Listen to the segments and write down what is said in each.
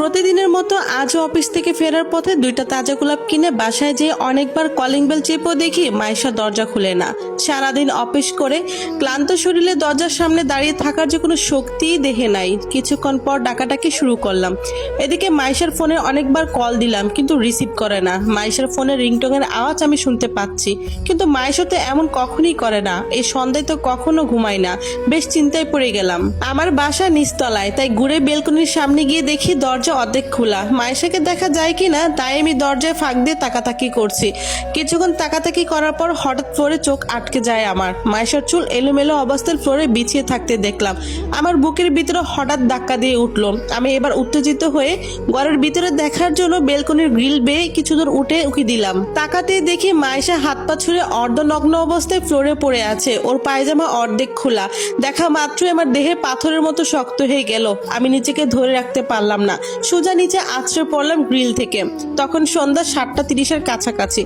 প্রতিদিনের মতো আজও অফিস থেকে ফেরার পথে দুইটা তাজা গোলাপ কিনে বাসায় যেয়ে অনেকবার কলিং বেল চেপেও দেখি মাইশা দরজা খুলে না। সারাদিন অফিস করে ক্লান্ত শরীরে দরজার সামনে দাঁড়িয়ে থাকার যে কোনো শক্তিই দেহে নাই। কিছুক্ষণ পর ডাকাডাকি শুরু করলাম। এদিকে মাইশার ফোনে অনেকবার কল দিলাম কিন্তু রিসিভ করে না। মাইশার ফোনের রিংটোনের আওয়াজ আমি শুনতে পাচ্ছি কিন্তু মাইশা তো এমন কখনই করে না। এই সন্ধ্যায় তো কখনো ঘুমায় না। বেশ চিন্তায় পড়ে গেলাম। আমার বাসা নিচতলায়, তাই ঘুরে বেলকনির সামনে গিয়ে দেখি দরজা অর্ধেক খোলা। মাইশাকে দেখা যায় কিনা তাই আমি দরজায় ফাঁক দিয়ে তাকাতাকি করছি। কিছুক্ষণ তাকাতাকি করার পর হঠাৎ ফ্লোরে চোখ আটকে যায় আমার। মাইশার চুল এলোমেলো অবস্থায় ফ্লোরে বিছিয়ে থাকতে দেখলাম। আমার বুকের ভিতরে হঠাৎ ধাক্কা দিয়ে উঠলো। আমি এবার উত্তেজিত হয়ে ঘরের ভিতরে দেখার জন্য বেলকনির গ্রিল বেয়ে কিছু দূর উঠে উকি দিলাম। তাকাতে দেখি মাইশা হাত পা ছুঁড়ে অর্ধনগ্ন অবস্থায় ফ্লোরে পড়ে আছে। ওর পায়জামা অর্ধেক খোলা। দেখা মাত্রই আমার দেহে পাথরের মতো শক্ত হয়ে গেল। আমি নিজেকে ধরে রাখতে পারলাম না, সোজা নিচে আছড়ে পড়লাম গ্রিল থেকে। তখন সন্ধ্যা 7:30-এর কাছাকাছি।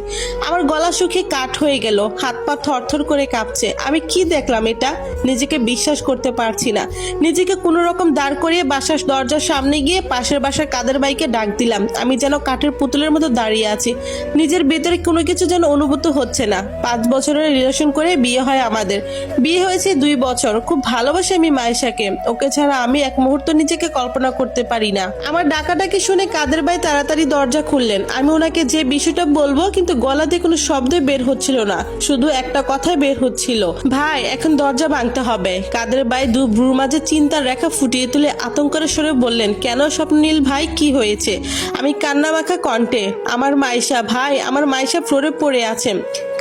আমার গলা শুকিয়ে কাঠ হয়ে গেল, হাত পা থরথর করে কাঁপছে। আমি কি দেখলাম এটা? নিজেকে বিশ্বাস করতে পারছি না। নিজেকে কোনো রকম দাঁড় করিয়ে বাসার দরজার সামনে গিয়ে পাশের বাসার কাদের ভাইকে ডাক দিলাম। আমি যেন কাঠের পুতুলের মতো দাঁড়িয়ে আছি। নিজের ভেতরে কোনো কিছু যেন অনুভূত হচ্ছে না। 5 বছরের রিলেশন করে বিয়ে হয় আমাদের। বিয়ে হয়েছে 2 বছর। খুব ভালোবাসি আমি মাইশাকে। ওকে ছাড়া আমি এক মুহূর্ত নিজেকে কল্পনা করতে পারি না। আমার ডাকাডাকি শুনে কাদের ভাই তাড়াতাড়ি দরজা খুললেন। আমি ওনাকে যে বিষয়টা বলবো কিন্তু গলা দিয়ে কোনো শব্দ বের হচ্ছিল না, শুধু একটা কথাই বের হচ্ছিল, ভাই এখন দরজা ভাঙতে হবে। কাদের ভাই দু ভ্রুর মাঝে চিন্তার রেখা ফুটিয়ে তুলে আতঙ্কের স্বরে বললেন, কেন স্বপ্নীল ভাই, কি হয়েছে? আমি কান্নামাখা কণ্ঠে, আমার মাইশা ভাই, আমার মাইশা ফ্লোরে পড়ে আছে।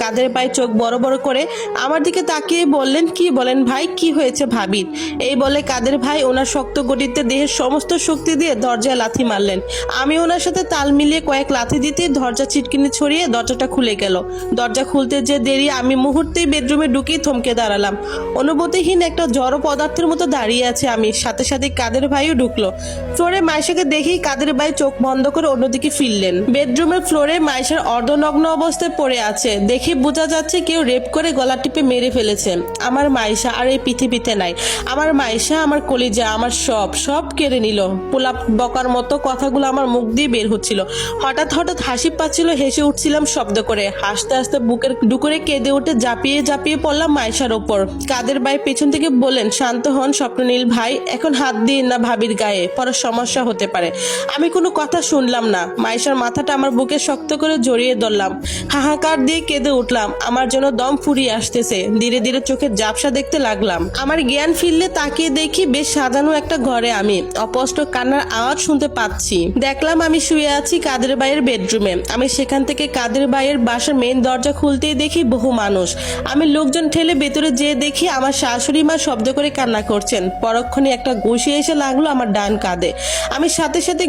কাদের ভাই চোখ বড় বড় করে আমার দিকে তাকিয়ে বললেন, কি বলেন ভাই, কি হয়েছে ভাবির? এই বলে কাদের ভাই ওনার শক্ত গতিতে দেহের সমস্ত শক্তি দিয়ে দরজায় লাথি মারলেন। আমি ওনার সাথে তাল মিলিয়ে কয়েক লাথি দিতেই দরজা ছিটকিনি ছড়িয়ে দরজাটা খুলে গেল। দরজা খুলতে যে দেরি, আমি মুহূর্তেই বেডরুমে ঢুকেই থমকে দাঁড়ালাম। অনুভূতিহীন একটা জড় পদার্থের মতো দাঁড়িয়ে আছে আমি। সাথে সাথে কাদের ভাইও ঢুকলো। ফ্লোরে মাইশাকে দেখেই কাদের ভাই চোখ বন্ধ করে অন্যদিকে ফিরলেন। বেডরুমের ফ্লোরে মাইশার অর্ধনগ্ন অবস্থায় পড়ে আছে। দেখে বোঝা যাচ্ছে কেউ রেপ করে গলা টিপে মেরে ফেলেছে। আমার মাইশা আর এই পৃথিবীতে নাই। আমার মাইশা, আমার কলিজা, আমার সব কেড়ে নিল। পোলাপ বকার মতো কথাগুলো আমার মুখ দিয়ে বের হচ্ছিল। হঠাৎ হঠাৎ হাসি পাচ্ছিল, হেসে উঠছিলাম শব্দ করে। হাসতে হাসতে বুকের ডুকরে কেঁদে উঠে ঝাঁপিয়ে পড়লাম মাইশার ওপর। কাদের ভাই পেছন থেকে বললেন, শান্ত হন স্বপ্ননীল ভাই, এখন হাত দিন না ভাবির গায়ে, পরে সমস্যা হতে পারে। আমি কোনো কথা শুনলাম না। মাইশার মাথাটা আমার বুকে শক্ত করে জড়িয়ে ধরলাম। হাহাকার দিয়ে কেঁদে উঠলাম। আমার জন্য দম ফুরিয়ে আসতেছে। ধীরে ধীরে চোখের ঝাপসা দেখতে লাগলাম। আমার জ্ঞান ফিরলে তাকিয়ে দেখি বেশ সাজানো একটা ঘরে আমি অস্পষ্ট কান্নার আওয়াজ শুনতে পাচ্ছি। দেখলাম আমি শুয়ে আছি কাদের ভাইয়ের বেডরুমে। আমি সেখান থেকে কাদের ভাইয়ের বাসার মেইন দরজা খুলতেই দেখি বহু মানুষ। আমি লোকজন ঠেলে ভেতরে যেয়ে দেখি আমার শাশুড়ি মা শব্দ করে কান্না করছেন। পরক্ষণে একটা ঘুষি এসে লাগলো আমার ডান কাঁধে। আমি সাথে সাথে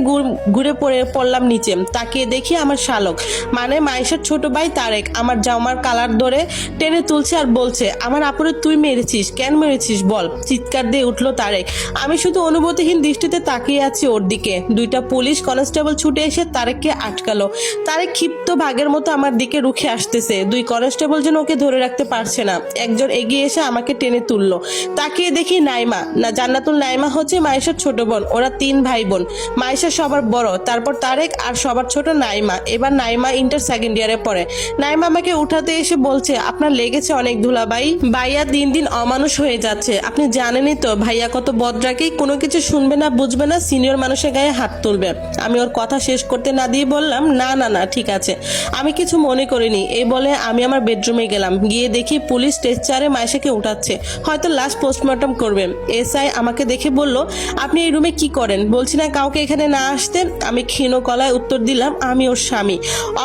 ঘুরে পড়লাম নিচে। তাকিয়ে দেখি আমার শালক মানে মাইশার ছোট ভাই তারেক আমার জামার কালার ধরে টেনে তুলছে আর বলছে, আমার আপুরে তুই মেরেছিস, কেন মেরেছিস বল? চিৎকার দিয়ে উঠলো তারেক। আমি শুধু অনুভূতিহীন দৃষ্টিতে তাকিয়ে আছি ওর দিকে। 2টা পুলিশ কনস্টেবল ছুটে এসে তারেককে আটকালো। তারেক ক্ষিপ্ত ভাগের মতো আমার দিকে রুখে আসতেছে। 2 কনস্টেবল যেন ওকে ধরে রাখতে পারছে না। একজন এগিয়ে এসে আমাকে টেনে তুললো। তাকিয়ে দেখি নাইমা, না জান্নাতুল নাইমা হচ্ছে মাইশার ছোট বোন। ওরা 3 ভাই বোন। মাইশা সবার বড়, তারপর তারেক আর সবার ছোট নাইমা। এবার নাইমা ইন্টার 2nd ইয়ারে পড়ে। নাইমা আমাকে উঠাতে এসে বলছে, আপনার লেগেছে অনেক ধুলাবাই, ভাইয়া দিন দিন অমানুষ হয়ে যাচ্ছে। আপনি জানেনই তো ভাইয়া কত বদরাকি, কোনো কিছু শুনবে না বুঝবে না, সিনিয়র মানুষের গায়ে হাত তুলবে। আমি ওর কথা শেষ করতে না দিয়ে বললাম, না না না ঠিক আছে, আমি কিছু মনে করিনি। এই বলে আমি আমার বেডরুমে গেলাম। গিয়ে দেখি পুলিশ স্ট্রেচারে মাইশাকে উঠাচ্ছে, হয়তো লাশ পোস্টমর্টম করবে। এসআই আমাকে দেখে বলল, আপনি এই রুমে কি করেন? বলছি না কাউকে এখানে না আসতে। আমি ক্ষীণ গলায় উত্তর দিলাম, আমি ওর স্বামী।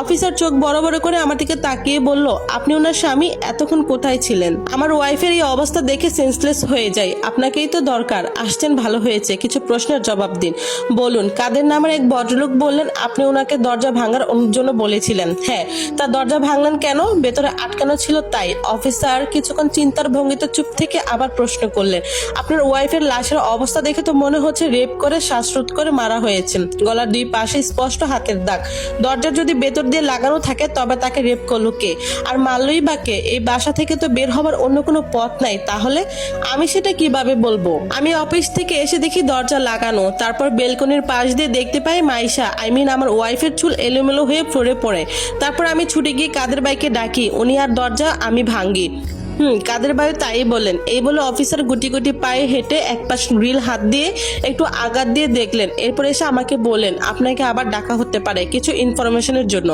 অফিসার চোখ বড় বড় করে আমার দিকে তাকিয়ে বলল, আপনি ওনার স্বামী? এতক্ষণ কোথায় ছিলেন? আমার ওয়াইফের এই অবস্থা দেখে সেন্সলেস হয়ে যায়। আপনাকেই তো দরকার, আসছেন ভালো হয়েছে, কিছু প্রশ্নের জবাব দিন। বলুন। কাদের নামের এক ভদ্রলোক বললেন, আপনি ওনাকে দরজা ভাঙার জন্য বলেছিলেন। হ্যাঁ, তা দরজা ভাঙলেন কেন? ভেতরে আটকানো ছিল তাই। অফিসার কিছুক্ষণ চিন্তার ভঙ্গিতে চুপ থেকে আবার প্রশ্ন করলেন, আপনার ওয়াইফের লাশের অবস্থা দেখে তো মনে হচ্ছে রেপ করে শ্বাসরোধ করে মারা হয়েছে। গলার 2 পাশে স্পষ্ট হাতের দাগ। দরজা যদি ভেতর দিয়ে লাগানো থাকে তবে তাকে রেপ করলো কে? আর মারলই বা কে? এই বাসা থেকে তো বের হবার অন্য কোনো পথ নাই, তাহলে আমি সেটা কিভাবে বলবো? আমি অফিস থেকে এসে দেখি দরজা লাগানো, তারপর বেলকনির পাশ দিয়ে দেখতে পাই মাইশা, আমার ওয়াইফের চুল এলোমেলো হয়ে ফ্লোরে পড়ে। তারপর আমি ছুটে গিয়ে কাদের বাইকে ডাকি, উনি আর দরজা আমি ভাঙ্গি। কাদের ভাই তাই বলেন। এই বলে অফিসার গুটি গুটি পায়ে হেঁটে এক পাশ গ্রিল হাত দিয়ে একটু আঘাত দিয়ে দেখলেন, এরপর এসে আমাকে বললেন আপনাকে আবার ডাকা হতে পারে কিছু ইনফরমেশনের জন্য।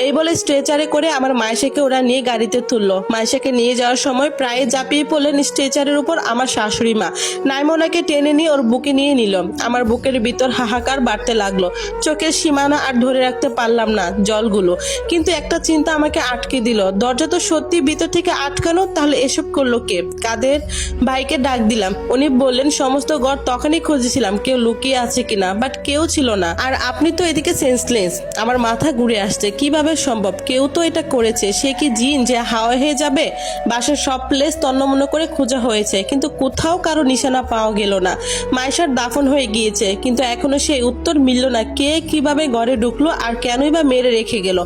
এই বলে স্ট্রেচারে করে আমার মায়েশাকে ওরা নিয়ে গাড়িতে তুললো। মায়েশাকে নিয়ে যাওয়ার সময় প্রায় ঝাঁপিয়ে পড়লেন স্ট্রেচারের উপর আমার শাশুড়ি মা। নাইমোনাকে টেনে নিয়ে ওর বুকে নিয়ে নিল। আমার বুকের ভিতর হাহাকার বাড়তে লাগলো, চোখের সীমানা আর ধরে রাখতে পারলাম না জলগুলো। কিন্তু একটা চিন্তা আমাকে আটকে দিল, দরজা তো সত্যি ভিতর থেকে আটকানো, তাহলে এসব করলো কে? কাদের ভাইকে ডাক দিলাম, উনি বললেন সমস্ত ঘর তখনই খুঁজেছিলাম কেউ লুকিয়ে আছে কিনা, বাট কেউ ছিল না। আর আপনি তো এদিকে সেন্সলেস। আমার মাথা ঘুরে আসছে, কিভাবে সম্ভব? কেউ তো এটা করেছে। সে কি জিন যে হাওয়া হয়ে যাবে? বাসার সব প্লেস তন্নমন্ন করে খোঁজা হয়েছে, কিন্তু কোথাও কারো নিশানা পাওয়া গেল না। মাইশার দাফন হয়ে গিয়েছে, কিন্তু এখনো সেই উত্তর মিলল না, কে কিভাবে ঘরে ঢুকলো আর কেনই বা মেরে রেখে গেল?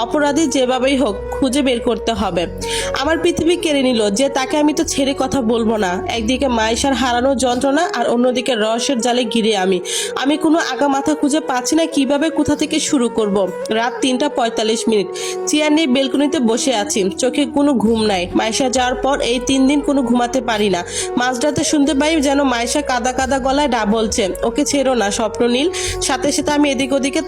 অপরাধী যেভাবেই হোক খুঁজে বের করতে হবে। আমার পৃথিবী কেড়ে নিল যে তাকে আমি তো ছেড়ে কথা বলবো না। একদিকে মাইশার হারানো যন্ত্রণা আর অন্যদিকে রহস্যের জালে ঘিরে আমি কোনো আগা মাথা খুঁজে পাচ্ছি না, কিভাবে কোথা থেকে শুরু করব। রাত 3:45। চেয়ার নিয়ে বেলকনিতে বসে আছি, চোখে কোনো ঘুম নাই। মাইশা যাওয়ার পর এই 3 দিন কোনো ঘুমাতে পারি না। মাঝরাতে শুনতে পাই যেন মাইশা কাদা কাদা গলায় বলছে ওকে ছেড়ো না স্বপ্ননীল। সাথে সাথে আমি এদিক ওদিকে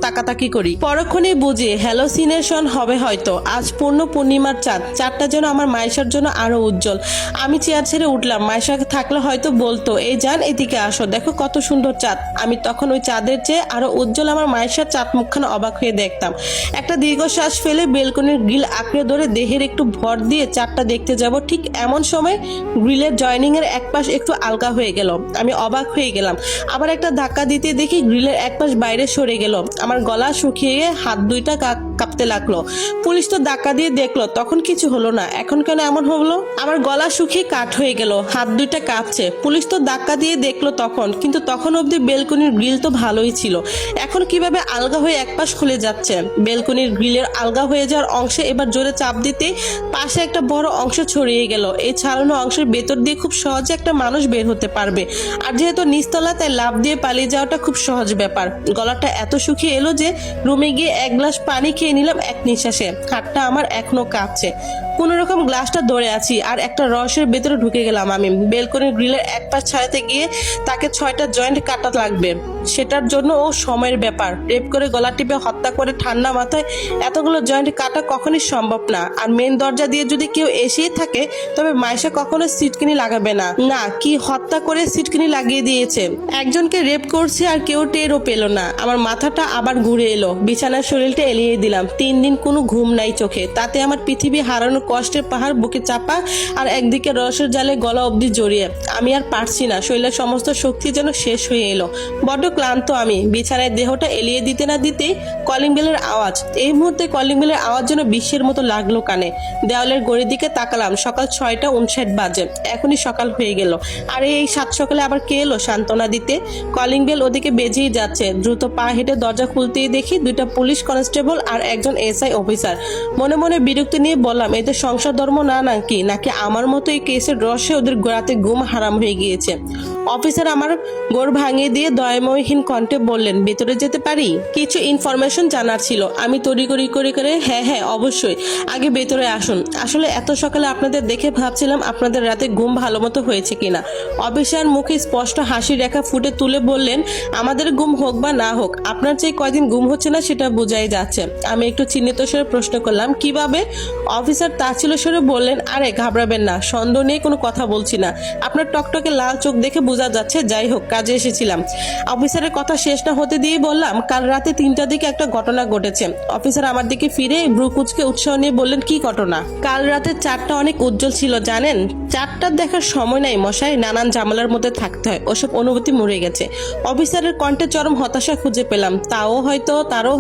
তাকাতাকি করি। পরক্ষণেই বুঝি হ্যালোসিনেশন হবে হয়তো। আজ পূর্ণ পূর্ণিমার চাঁদটা যেন আমার মাইশার জন্য আরো উজ্জ্বল। আমি চেয়ার ছেড়ে উঠলাম। মাইশা থাকলে হয়তো বলতো এই যান এদিকে আসো, দেখো কত সুন্দর চাঁদ। আমি তখন ওই চাঁদের চেয়ে আরো উজ্জ্বল আমার মাইশার চাঁদ মুখখানা অবাক হয়ে দেখতাম। একটা দীর্ঘশ্বাস ফেলে বেলকনির গ্রিল আঁকড়ে ধরে দেহের একটু ভর দিয়ে চাঁদটা দেখতে যাব, ঠিক এমন সময় গ্রিলের জয়নিং এর এক পাশ একটু আলগা হয়ে গেল। আমি অবাক হয়ে গেলাম। আবার একটা ধাক্কা দিতে দেখি গ্রিলের এক পাশ বাইরে সরে গেল। আমার গলা শুকিয়ে হাত দুইটা কাঁপতে লাগলো। পুলিশ তো ধাক্কা দিয়ে দেখলো, তখন কিছু হলো না, এখন কেন এমন হলো? আমার গলা শুকিয়ে কাঠ হয়ে গেল, হাত দুইটা কাঁপছে। পুলিশ তো ধাক্কা দিয়ে দেখলো তখন, কিন্তু তখন অবধি বেলকনির গ্রিল তো ভালোই ছিল, এখন কিভাবে আলগা হয়ে এক পাশ খুলে যাচ্ছে? বেলকনির গ্রিলের আলগা হয়ে যাওয়ার অংশে এবার জোরে চাপ দিতে পাশে একটা বড় অংশ ছড়িয়ে গেল। এই ছাড়ানো অংশের ভেতর দিয়ে খুব সহজে একটা মানুষ বের হতে পারবে, আর যেহেতু নিচতলা তাই লাফ দিয়ে পালিয়ে যাওয়াটা খুব সহজ ব্যাপার। গলাটা এত শুকিয়ে এলো যে রুমে গিয়ে এক গ্লাস পানি খেয়ে নিলাম এক নিঃশ্বাসে। হাতটা আমার এখনো কাঁপছে। কোন রকম গ্লাসটা ধরে আছি আর একটা রসের ভেতরে ঢুকে গেলাম আমি। বেলকনির গ্রিলের এক পাশ ছাড়াতে গিয়ে তাকে 6টা জয়েন্ট কাটা লাগবে, সেটার জন্য ও সময়ের ব্যাপার। রেপ করে গলা টিপে হত্যা করে ঠান্ডা মাথায় এতগুলো জয়েন্ট কাটা কখনই সম্ভব না। আর মেন দরজা দিয়ে যদি কেউ এসেই থাকে তবে মাইশা কখনো সিটকিনি লাগাবে না। না, কি হত্যা করে সিটকিনি লাগিয়ে দিয়েছে। একজনকে রেপ করছে আর কেউ টেরও পেল না। আমার মাথাটা আবার ঘুরে এলো। বিছানার শরীরটা এলিয়ে দিলাম। 3 দিন কোনো ঘুম নাই চোখে, তাতে আমার পৃথিবী হারানোর কষ্টের পাহাড় বুকে চাপা, আর একদিকে রসের জালে গলা অবধি জড়িয়ে। আমি আর পারছি না, শরীরের সমস্ত শক্তি যেন শেষ হয়ে এলো। বড্ড ক্লান্ত আমি। বিছানায় দেহটা এলিয়ে দিতে না দিতে কলিং বেলের আওয়াজ। এই মুহূর্তে কলিং বেলের আওয়াজ যেন বিশ্বের মতো লাগলো কানে। দেওয়ালের ঘড়ির দিকে তাকালাম, সকাল 6:59 বাজে। এখনই সকাল হয়ে গেল। আর এই 7 সকালে আবার কে এলো সান্ত্বনা দিতে? কলিং বেল ওদিকে বেজেই যাচ্ছে। দ্রুত পা হেঁটে দরজা খুলতেই দেখি 2টা পুলিশ কনস্টেবল আর একজন এসআই অফিসার। মনে মনে বিরক্তি নিয়ে বললাম, এদের সংসার ধর্ম নাকি আমার মতো এই কেসের রসে ওদের রাতে ঘুম হারাম হয়ে গিয়েছে। অফিসার আমার গোড় ভাঙিয়ে দিয়ে দয়াময়হীন কণ্ঠে বললেন, ভেতরে যেতে পারি? কিছু ইনফরমেশন জানার ছিল। আমি তড়িঘড়ি করে হ্যাঁ অবশ্যই, আগে ভেতরে আসুন। আসলে এত সকালে আপনাদের দেখে ভাবছিলাম আপনাদের রাতে ঘুম ভালো মতো হয়েছে কিনা। অফিসার মুখে স্পষ্ট হাসি রেখা ফুটে তুলে বললেন, আমাদের ঘুম হোক বা না হোক, আপনার যে কয়দিন ঘুম হচ্ছে না সেটা বোঝাই যাচ্ছে। আমি একটু চিহ্নিত স্বরে প্রশ্ন করলাম, কিভাবে? অফিসার তাচ্ছিল স্বরে বললেন, আরে ঘাবড়াবেন না, সন্দেহ নিয়ে কোনো কথা বলছি না। আপনার টকটকে লাল চোখ দেখে বোঝা যাচ্ছে। যাই হোক, কাজে এসেছিলাম। অফিসারের কথা শেষ না হতে দিয়ে বললাম, কাল রাতে 3টার দিকে একটা ঘটনা ঘটেছে। অফিসার আমার দিকে ফিরে ব্রু কুচকে উৎসাহ নিয়ে বললেন, কি ঘটনা? কাল রাতে চাঁদটা অনেক উজ্জ্বল ছিল জানেন। চাঁদটা দেখার সময় নাই মশাই, নানান ঝামেলার মধ্যে থাকতে হয়, ওসব অনুভূতি মরে গেছে। অফিসারের কণ্ঠে চরম হতাশা খুঁজে পেলাম। তারও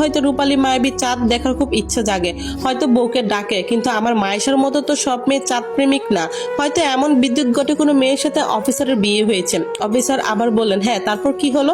হয়তো রূপালী মায়াবী চাঁদ দেখার খুব ইচ্ছা জাগে, হয়তো বউকে ডাকে, কিন্তু আমার মায়ের মাইশার মতো তো সব মেয়ে চাঁদ প্রেমিক না, হয়তো এমন বিদ্যুৎ ঘটে কোনো মেয়ের সাথে অফিসারের বিয়ে হয়েছে। অফিসার আবার বললেন, হ্যাঁ তারপর কি হলো?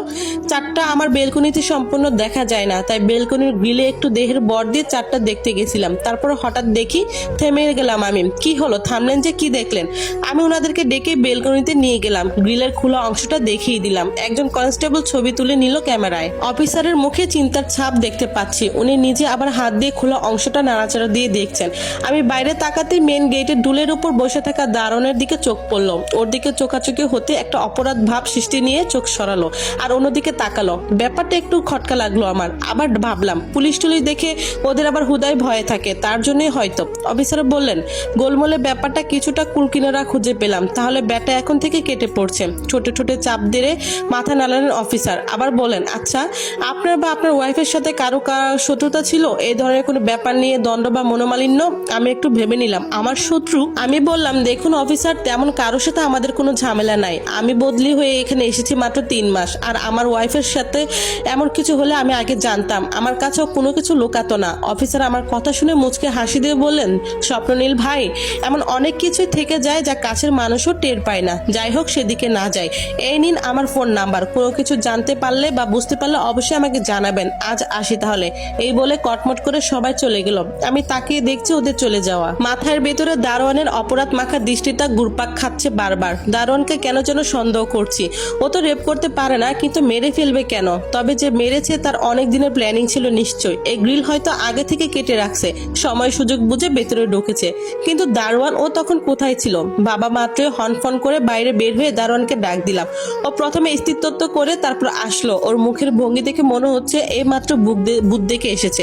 চারটা আমার বেলকনিতে সম্পূর্ণ দেখা যায় না, তাই বেলকনির গ্রিলে একটু দেহের বর দিয়ে চারটা দেখতে গেছিলাম। তারপর হঠাৎ দেখি, থেমে গেলাম আমি। কি হলো, থামলেন যে, কি দেখলেন? আমি ওনাদেরকে ডেকে বেলকনিতে নিয়ে গেলাম, গ্রিলের খোলা অংশটা দেখিয়ে দিলাম। একজন কনস্টেবল ছবি তুলে নিল ক্যামেরায়। অফিসারের মুখে চিন্তার ছাপ দেখতে পাচ্ছি, উনি নিজে আবার হাত দিয়ে খোলা অংশটা নাড়াচাড়া দিয়ে দেখছেন। আমি বাইরে তাকাতে মেন গেটের ডুলের উপর বসে থাকা দারোয়ানের দিকে চোখ পড়লো। ওর দিকে চোখাচোখি হতে একটা অপরাধ ভাব সৃষ্টি নিয়ে চোখ সরালো আর অন্যদিকে তাকালো। ব্যাপারটা একটু খটকা লাগলো আমার। আবার ভাবলাম পুলিশ টুলিশ দেখে ওদের আবার হুদায় ভয়ে থাকে, তার জন্যই হয়তো। অফিসার বললেন, গোলমোলে ব্যাপারটা কিছুটা কুলকিনারা খুঁজে পেলাম, তাহলে ব্যাটা এখন থেকে কেটে পড়ছে। ছোট ছোট চাপ দিয়ে মাথা নাড়ালেন অফিসার। আবার বলেন, আচ্ছা আপনার বা আপনার ওয়াইফের সাথে কারো শত্রুতা ছিল? এই ধরনের কোনো ব্যাপার নিয়ে দ্বন্দ্ব বা মনোমালিন্য? আমি একটু ভেবে নিলাম, আমার শত্রু? আমি বললাম, দেখুন অফিসার, তেমন কারোর সাথে আমাদের কোনো ঝামেলা নাই। আমি বদলি হয়ে এখানে এসেছি মাত্র 3 মাস, আর আমার ওয়াইফের সাথে এমন কিছু হলে আমি আগে জানতাম। আমার কাছেও কোনো কিছু লুকাতো না। অফিসার আমার কথা শুনে মুচকে হাসি দিয়ে বললেন, স্বপ্ননীল ভাই, এমন অনেক কিছুই থেকে যায় যা কাছের মানুষও টের পায় না। যাই হোক, সেদিকে না যায়। এই নিন আমার ফোন নাম্বার, কোনো কিছু জানতে পারলে বা বুঝতে পারলে অবশ্যই আমাকে জানাবেন। আজ আসি তাহলে। এই বলে কটমট করে সবাই চলে গেল। আমি তাকিয়ে দেখছি ওদের চলে যাওয়া। মাথার ভেতরে দারোয়ানের অপরাধ মাখা দৃষ্টিটা ঘুরপাক খাচ্ছে বারবার। দারোয়ানকে কেন যেন সন্দেহ করছি। ও তো রেপ করতে পারে না, কিন্তু মেরে ফেলবে কেন? তবে যে মেরেছে তার অনেক দিনের প্ল্যানিং ছিল নিশ্চয়। এই গ্রিল হয়তো আগে থেকে কেটে রাখছে, সময় সুযোগ বুঝে ভেতরে ঢুকেছে। কিন্তু দারোয়ান ও তখন কোথায় ছিল? বাবা মাত্রই হনফন করে বাইরে বের হয়ে দারোয়ানকে ডাক দিলাম। ও প্রথমে স্থিরতত্ত্ব করে তারপর আসলো। ওর মুখের ভঙ্গি দেখে মনে হচ্ছে এই মাত্র বুদ্ধ দেখে এসেছে।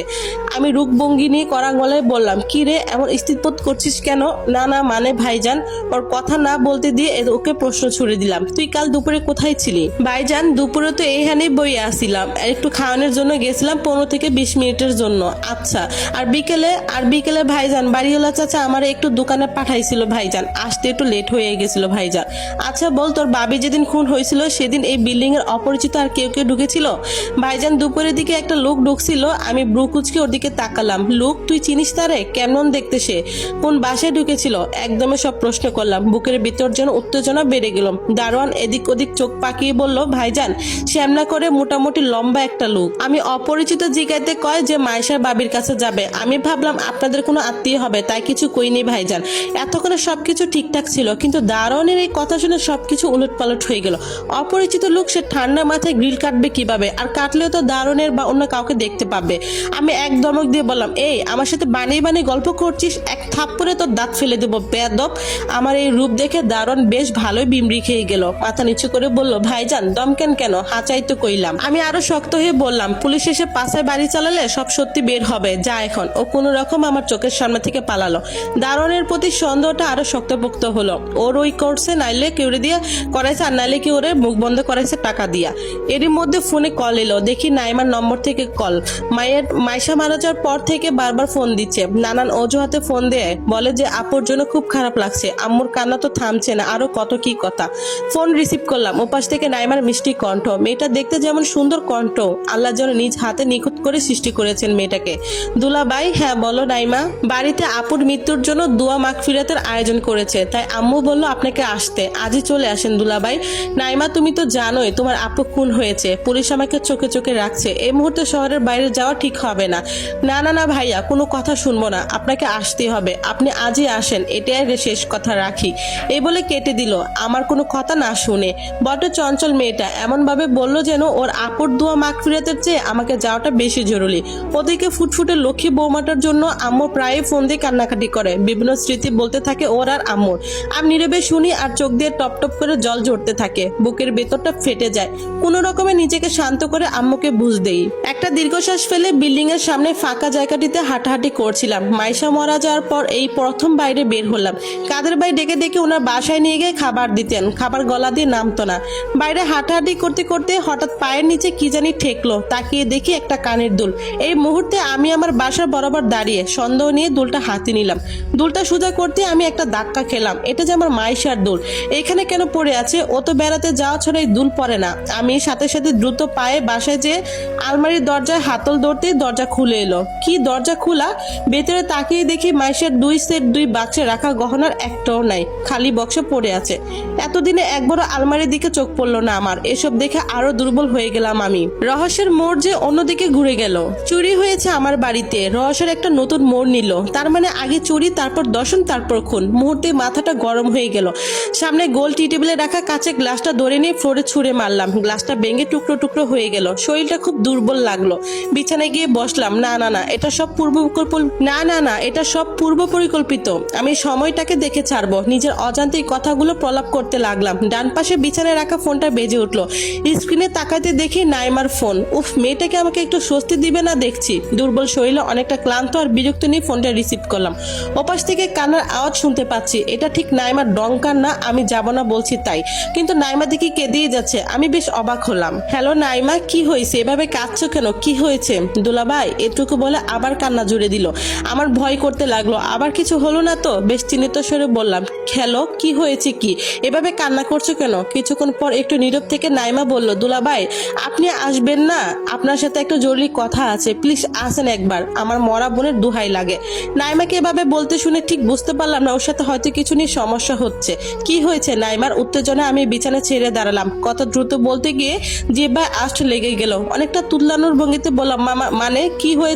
আমি রূপ ভঙ্গি নিয়ে কড়া গলায় বললাম, কি রে, এমন স্থিরবোধ করছিস কেন? না না মানে ভাইজান। ওর কথা না বলতে দিয়ে ওকে প্রশ্ন ছুড়ে দিলাম, তুই কাল দুপুরে কোথায় ছিলি? ভাইজান, দুপুরে তো এইখানেই বইয়ে আসছিলাম, একটু খাওয়ানোর জন্য গেছিলাম 15 থেকে 20 মিনিটের জন্য। আচ্ছা, আর বিকেলে ভাইজান বাড়িওয়ালা চাচা আমার একটু দোকানে পাঠাইছিল ভাইজান, আসতে একটু লেট হয়ে গেছিল ভাইজান। আচ্ছা বল, তোর বাবি যেদিন খুন হয়েছিল সেদিন এই বিল্ডিং এর অপরিচিত আর কেউ কেউ ঢুকেছিল? ভাইজান, দুপুরের দিকে একটা লোক ঢুকছিল। আমি ব্রু কুচকে ওর দিকে তাকালাম। লোক? তুই চিনিস তারে? কেমন দেখতে সে? কোন বাসায় ঢুকেছিল? একদমই সব প্রশ্ন করলাম। বুকের ভিতর যেন উত্তেজনা বেড়ে গেল। দারোয়ান এদিক ওদিক চোখ পাকিয়ে বলল, ভাইজান, শ্যামলা করে মোটামুটি লম্বা একটা লোক। আমি অপরিচিত জিগাইতে কয় যে মাইশার বাবির কাছে যাবে। আমি ভাবলাম আপনাদের কোনো আত্মীয় হবে, তাই কিছু কইনি ভাইজান। এতক্ষণে সবকিছু ঠিকঠাক ছিল, কিন্তু দারোয়ানের এই কথা শুনে সবকিছু উলটপালট হয়ে গেল। অপরিচিত লোক, সে ঠান্ডা মাথায় গ্রিল কাটবে কিভাবে? আর কাটলেও তো দারোয়ানের বা অন্য কাউকে দেখতে পাবে। আমি এক ধমক দিয়ে বললাম, এই আমার সাথে বানিয়ে বানিয়ে গল্প করছিস? এক থাপ্পড়ে তোর দাঁত ফেলে দেবো বেয়াদব। আমার এই রূপ দেখে দারোয়ান বেশ ভালোই বিমড়ি খেয়ে গেল। মাথা নিচু করে বলল, ভাইজান দমকেন কেন? হাঁচাই তো কইলাম। আমি আরো শক্ত হয়ে বললাম, পুলিশ এসে পাশে বাড়ি চালালে সব সত্যি বের হবে। যা এখন। ও কোনো রকম আমার চোখের সামনে থেকে পালালো। দারোয়ানের প্রতি সন্দেহটা আরো শক্তপোক্ত হলো। ওর ওই করছে, নাইলে কেউরে দিয়ে করাইছে, আর নাইলে কি ওরে মুখ বন্ধ করাইছে টাকা দিয়া। এরই মধ্যে ফোনে কল এলো। দেখি নাইমার নম্বর থেকে কল। মাইশা মারা যাওয়ার পর থেকে বারবার ফোন দিচ্ছে, নানান অজুহাতে ফোন দেয়। বলে যে আপুর জন্য খুব খারাপ লাগছে, আম্মুর কান্না তো থামছে না, আরো কত কি কথা। ফোন রিসিভ করলাম। ওপাশ থেকে নাইমার মিষ্টি কণ্ঠ। মেয়েটা দেখতে যেমন সুন্দর, কণ্ঠ আল্লাহ যেন নিজ হাতে নিখুঁত করে সৃষ্টি করেছেন মেয়েটাকে। দুলাভাই, হ্যাঁ বলো নাইমা। বাড়িতে আপুর মৃত্যুর জন্য দোয়া মাগফিরাতের আয়োজন করেছে, তাই আম্মু বলল আপনাকে আসতে। আজই চলে আসেন দুলাভাই। নাইমা, তুমি তো জানোই তোমার আপু খুন হয়েছে। পুলিশ আমাকে চোখে চোখে রাখছে। এই মুহূর্তে শহরের বাইরে যাওয়া ঠিক হবে না। না না না ভাইয়া, কোনো কথা শুনবো না, আপনাকে আসতে হবে। আপনি আজই আসেন, এটাই শেষ কথা, রাখি। এই বলে কেটে দিল, আমার কোনো কথা না শুনে। বড্ড চঞ্চল মেয়েটা, এমন ভাবে বললো যেন ওর আপুর দোয়া মাগফিরাতের চেয়ে আমাকে যাওয়াটা বেশি জরুরি। ওদিকে ফুটফুটে লক্ষ্মী বৌমাটার জন্য আম্মু প্রায় ফোন দিয়ে কান্নাকাটি করে। বিভিন্ন স্মৃতি বলতে থাকে ওর আর আম্মুর। আমি নীরবে শুনি আর চোখ দিয়ে টপ টপ করে জল ঝরতে থাকে। বুকের ভেতরটা ফেটে যায়। কোনো রকমে নিজেকে শান্ত করে আম্মুকে বুঝ দেই। একটা দীর্ঘশ্বাস ফেলে বিল্ডিং এর সামনে ফাঁকা জায়গাটিতে হাঁটাহাঁটি করছিলাম। মাইশা মারা যাওয়ার পর এই প্রথম বাইরে বের হলাম। কাদের ভাই ডেকে ডেকে ওনার বাসায় নিয়ে গিয়ে খাবার দিতেন, খাবার গলা দিয়ে নামতো না। বাইরে হাঁটাহাঁটি করতে করতে হঠাৎ পায়ের নিচে কি জানি ঠেকলো। তাকিয়ে দেখি একটা কানের দুল। এই মুহূর্তে আমি আমার বাসার বরাবর দাঁড়িয়ে সন্দেহ নিয়ে দুলটা হাতে নিলাম। দুলটা সোজা করতে আমি একটা ধাক্কা খেলাম। এটা যে আমার মাইশার দুল, এখানে কেন পড়ে আছে? ও তো বেড়াতে যাওয়া ছাড়া এই দুল পরে না। আমি সাথে সাথে দ্রুত পায়ে বাসায় যেয়ে আলমারির দরজায় হাতল ধরতেই দরজা খুলে এলো। কি দরজা খোলা? ভেতরে তাকিয়ে দেখি মাইশার 2 সেট 2 বাক্সে রাখা গহনার একটাও নাই, খালি বক্সে পড়ে আছে। এতদিনে একবারও আলমারির দিকে চোখ পড়লো না আমার। এসব দেখে আরো দুর্বল হয়ে গেলাম আমি। রহস্যের মোড় যে অন্যদিকে ঘুরে গেল। চুরি হয়েছে আমার বাড়িতে, রহস্যের একটা নতুন মোড় নিল। তার মানে আগে চুরি, তারপর দর্শন, তারপর খুন। মুহূর্তে মাথাটা গরম হয়ে গেল। সামনে গোল টি টেবিলে রাখা কাঁচের গ্লাসটা ধরে নিয়ে ফ্লোরে ছুঁড়ে মারলাম। গ্লাসটা ভেঙে টুকরো টুকরো হয়ে গেল। শরীরটা খুব দুর্বল লাগলো। বিছানায় গিয়ে বসলাম। না না না, এটা সব পূর্ব পরিকল্পিত। আমি সময়টাকে দেখে ছাড়বো। নিজের অজান্তেই কথাগুলো প্রলাপ করতে লাগলাম। ডান পাশে বিছানায় রাখা ফোনটা বেজে উঠলো। স্ক্রিনে তাকাতে দেখি নাইমার ফোন। উফ, মেয়েটাকে আমাকে একটু স্বস্তি দিবে না দেখছি। দুর্বল শরীরে অনেকটা ক্লান্ত আর বিরক্ত নিয়ে ফোনটা রিসিভ করলাম। ওপাশ থেকে কান্নার আওয়াজ শুনতে পাচ্ছি। এটা ঠিক নাইমার ডঙ্কার না, আমি যাব না বলছি তাই, কিন্তু নাইমা দেখি কেঁদেই যাচ্ছে। আমি বেশ অবাক হলাম। হ্যালো নাইমা, কি হয়েছে? এভাবে কাঁদছো কেন? কি হয়েছে? দুলাভাই এটুকু বলে আবার কান্না জুড়ে দিল। আমার ভয় করতে লাগলো। আবার কিছু হলো না তো? বেশ চিন্তিত স্বরে বললাম, হ্যালো কি হয়েছে? কি এভাবে কান্না করছো কেন? কিছুক্ষণ পর একটু নীরব থেকে নাইমা বলল, দুলাভাই আপনি আসবেন না? আপনার সাথে একটা জরুরি কথা আছে, প্লিজ আসেন একবার, আমার মরা বোনের দোহাই লাগে। নাইমাকে এভাবে বলতে শুনে ঠিক বুঝতে পারলাম না ওর সাথে হয়তো কিছু নিয়ে সমস্যা হচ্ছে। কি হয়েছে? নাইমার উত্তেজনা আমি বিছানা ছেড়ে দাঁড়ালাম। কত দ্রুত বলতে গিয়ে জিহ্বায় আষ্ট লেগে গেল। অনেকটা তুল্লানোর ভঙ্গিতে বললাম, মামা মানে কি হয়েছে?